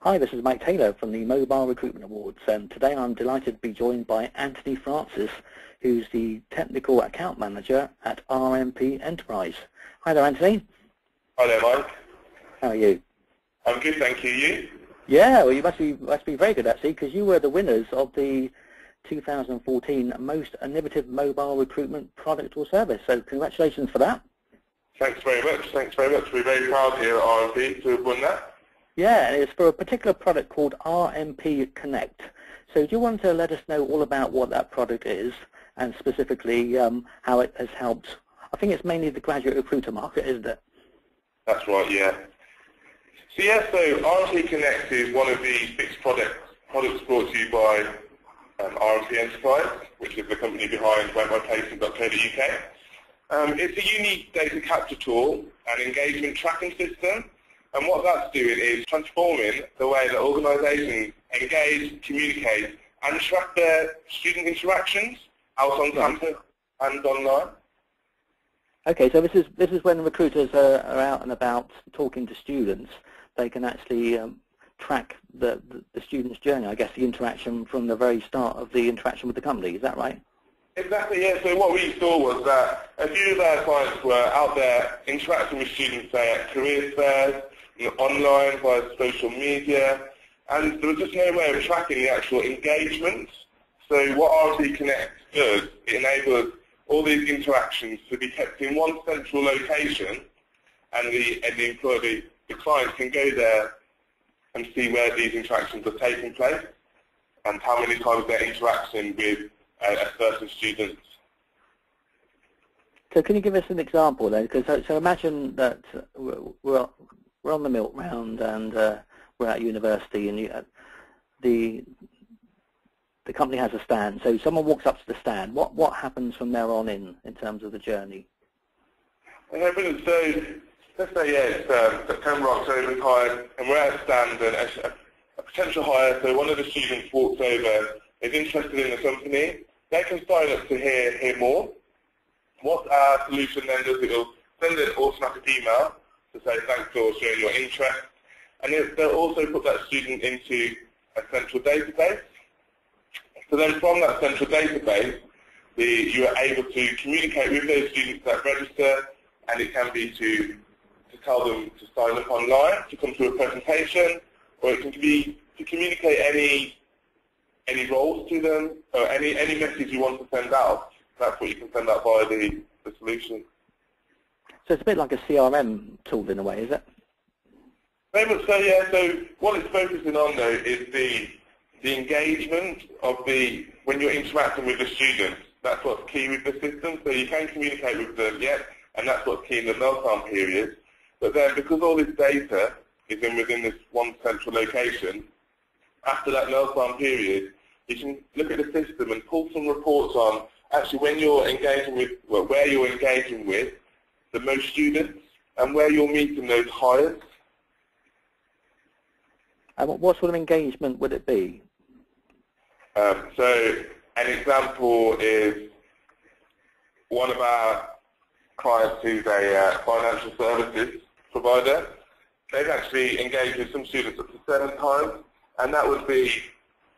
Hi, this is Mike Taylor from the Mobile Recruitment Awards, and today I'm delighted to be joined by Anthony Francis, who's the Technical Account Manager at RMP Enterprise. Hi there, Anthony. Hi there, Mike. How are you? I'm good, thank you. You? Yeah, well, you must be very good, actually, because you were the winners of the 2014 Most Innovative Mobile Recruitment Product or Service, so congratulations for that. Thanks very much. Thanks very much. We're very proud here at RMP to have won that. Yeah, and it's for a particular product called RMP Connect. So do you want to let us know all about what that product is and specifically how it has helped? I think it's mainly the graduate recruiter market, isn't it? That's right, yeah. So RMP Connect is one of the 6 products brought to you by RMP Enterprise, which is the company behind webmyplacement.co.uk. It's a unique data capture tool and engagement tracking system. And what that's doing is transforming the way that organisations engage, communicate, and track their student interactions out on campus and online. Okay, so this is when recruiters are out and about talking to students. They can actually track the student's journey, I guess, the interaction from the very start of the interaction with the company. Is that right? Exactly, yeah. So what we saw was that a few of our clients were out there interacting with students, say, at career fairs, online, via social media, and there was just no way of tracking the actual engagement. So what RMP Connect does, it enables all these interactions to be kept in one central location, and the employer, the client can go there and see where these interactions are taking place and how many times they're interacting with a certain student. So can you give us an example then? Because so imagine that we're on the milk round and we're at university, and the company has a stand. So someone walks up to the stand. What happens from there on in terms of the journey? So let's say it's September, October time, and we're at a stand, and a potential hire. So one of the students walks over, is interested in the company. They can sign up to hear more. What our solution then does, it will send an automatic email to say thanks for showing your interest, and they'll also put that student into a central database. So then from that central database, you are able to communicate with those students that register, and it can be to tell them to sign up online, to come to a presentation, or it can be to communicate any roles to them, or any message you want to send out. That's what you can send out via the solution. So it's a bit like a CRM tool in a way, is it? Very much so, yeah. So what it's focusing on, though, is the engagement of when you're interacting with the students. That's what's key with the system. So you can communicate with them, yeah, and that's what's key in the meltdown period. But then, because all this data is within this one central location, after that meltdown period, you can look at the system and pull some reports on actually when you're engaging with, where you're engaging with the most students and where you're meeting those hires. And what sort of engagement would it be? So an example is one of our clients who's a financial services provider. They've actually engaged with some students up to 7 times, and that would be,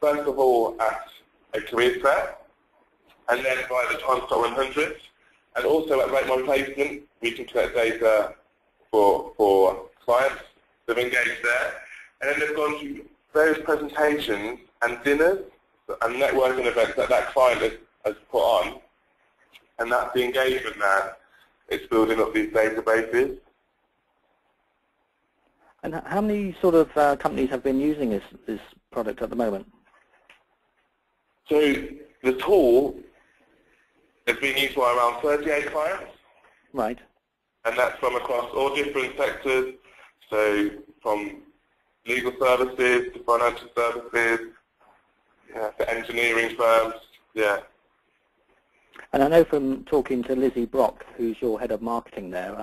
first of all, at a career fair, and then via the Timescott 100, and also at Rate My Placement, we can collect data for clients that have engaged there, and then they've gone to various presentations and dinners and networking events that client has put on, and that's the engagement that it's building up these databases. And how many sort of companies have been using this product at the moment? So the tool has been used by around 38 clients. Right. And that's from across all different sectors, so from legal services to financial services, to engineering firms, yeah. And I know from talking to Lizzie Brock, who's your head of marketing there,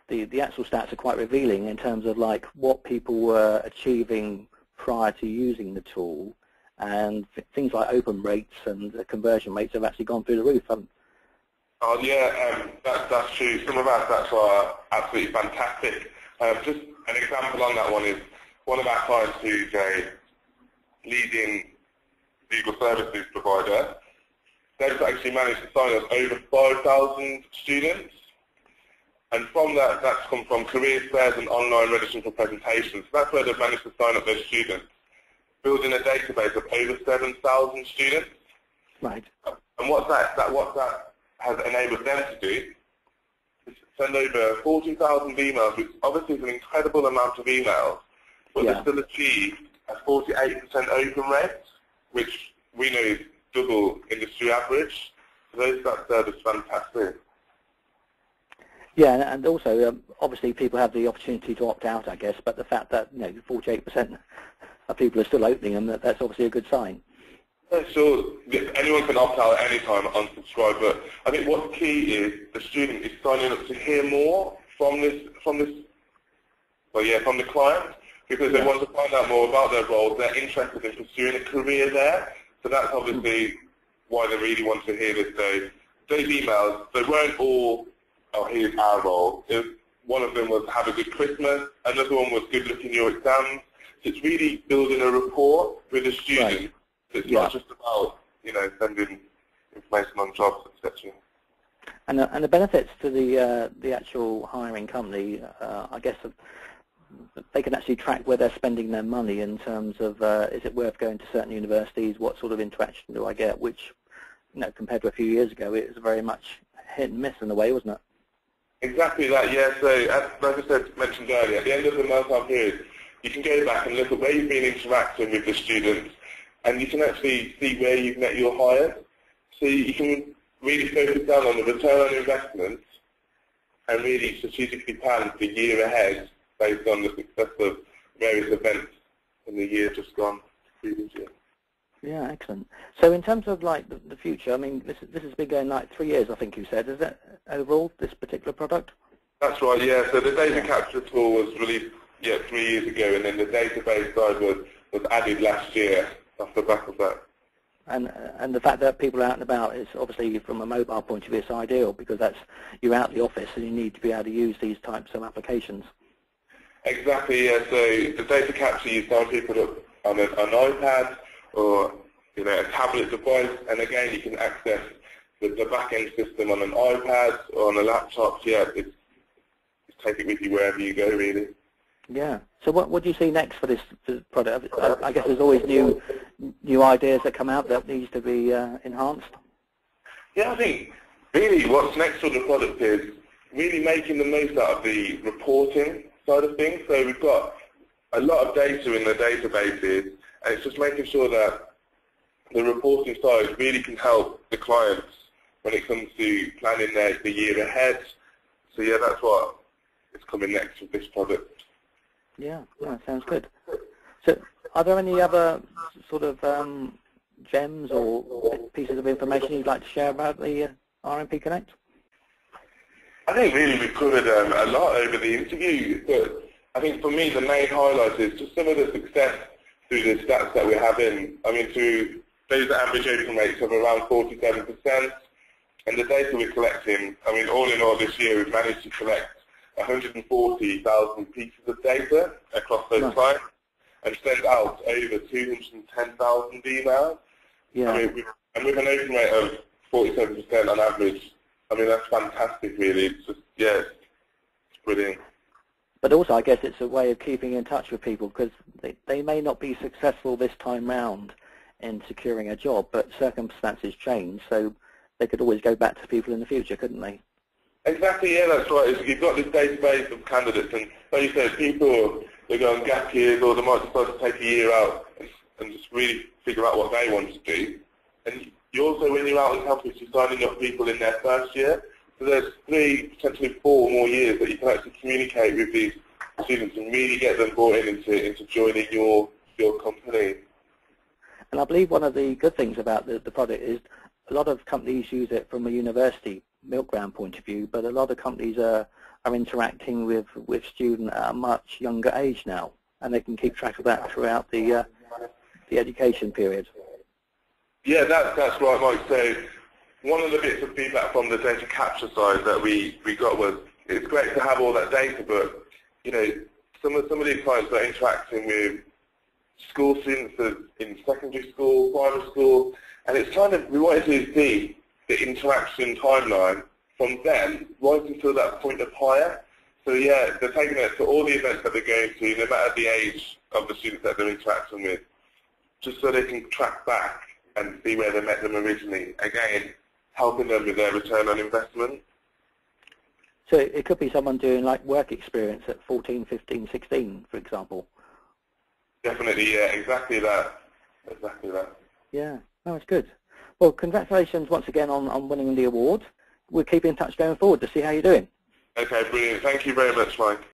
the actual stats are quite revealing in terms of like what people were achieving prior to using the tool, and things like open rates and conversion rates have actually gone through the roof. Oh yeah, that's true. Some of our stats are absolutely fantastic. Just an example on that one is one of our clients who's a leading legal services provider, they've actually managed to sign up over 5,000 students. And from that, that's come from career fairs and online registering for presentations. So that's where they've managed to sign up those students, building a database of over 7,000 students. Right. And what that has enabled them to do is send over 40,000 emails, which obviously is an incredible amount of emails, but they still achieve a 48% open rate, which we know is double industry average. So that service is fantastic. Yeah, and also, obviously, people have the opportunity to opt out, I guess, but the fact that 48% of people are still opening them, that's obviously a good sign. Yeah, sure. Anyone can opt out at any time, unsubscribe, but I think what's key is the student is signing up to hear more from the client, because they want to find out more about their roles. They're interested in pursuing a career there, so that's obviously why they really want to hear this. So those emails, they weren't all, oh, here's our role. One of them was have a good Christmas, another one was good luck in your exams. So it's really building a rapport with the student. Right. It's not just about, sending information on jobs, etc. And the benefits to the actual hiring company, I guess, they can actually track where they're spending their money in terms of is it worth going to certain universities, what sort of interaction do I get, which, compared to a few years ago, it was very much hit and miss in a way, wasn't it? Exactly that, yeah. So, like I mentioned earlier, at the end of the month period, you can go back and look at where you've been interacting with the students, and you can actually see where you've met your hires. So you can really focus down on the return on investment and really strategically plan the year ahead based on the success of various events in the year just gone, previous year. Yeah, excellent. So in terms of the future, I mean, this has been going 3 years, I think you said. Is that overall, this particular product? That's right, yeah. So the data capture tool was released 3 years ago, and then the database side was added last year off the back of that. And the fact that people are out and about is obviously, from a mobile point of view, it's ideal, because you're out the office and you need to be able to use these types of applications. Exactly, yeah. So the data capture, you sign people up on an iPad or a tablet device, and again you can access the back-end system on an iPad or on a laptop. Yeah, just take it with you wherever you go, really. Yeah. So what do you see next for this product? I guess there's always new ideas that come out that needs to be enhanced. Yeah, I think really what's next for the product is really making the most out of the reporting side of things. So we've got a lot of data in the databases, and it's just making sure that the reporting side really can help the clients when it comes to planning the year ahead. So yeah, that's what is coming next with this product. Yeah, sounds good. So are there any other sort of gems or pieces of information you'd like to share about the RMP Connect? I think really we've covered a lot over the interview, but I think for me the main highlight is just some of the success through the stats that we're having. I mean, through those average open rates of around 47%, and the data we're collecting, I mean, all in all this year we've managed to collect 140,000 pieces of data across those clients and send out over 210,000 emails. Yeah. I mean, and with an open rate of 47% on average, I mean, that's fantastic, really. It's just, yeah, it's brilliant. But also, I guess it's a way of keeping in touch with people, because they may not be successful this time round in securing a job, but circumstances change, so they could always go back to people in the future, couldn't they? Exactly, yeah, that's right. You've got this database of candidates, and like you said, people, they go on gap years, or they might decide to take a year out and just really figure out what they want to do. And you also, when you're out on campus, you're signing up people in their first year. So there's 3, potentially 4 more years that you can actually communicate with these students and really get them brought in into joining your company. And I believe one of the good things about the product is a lot of companies use it from a university milk ground point of view, but a lot of companies are interacting with students at a much younger age now, and they can keep track of that throughout the education period. Yeah, that's right, Mike. So one of the bits of feedback from the data capture side that we got was, it's great to have all that data, but some of these clients are interacting with school students in secondary school, primary school, and it's kind of, we wanted to see the interaction timeline from them right until that point of hire. So yeah, they're taking it to all the events that they're going to, no matter the age of the students that they're interacting with, just so they can track back and see where they met them originally. Again, helping them with their return on investment. So it could be someone doing like work experience at 14, 15, 16, for example. Definitely, yeah, exactly that. Exactly that. Yeah, no, it's good. Well, congratulations once again on winning the award. We'll keep in touch going forward to see how you're doing. Okay, brilliant. Thank you very much, Mike.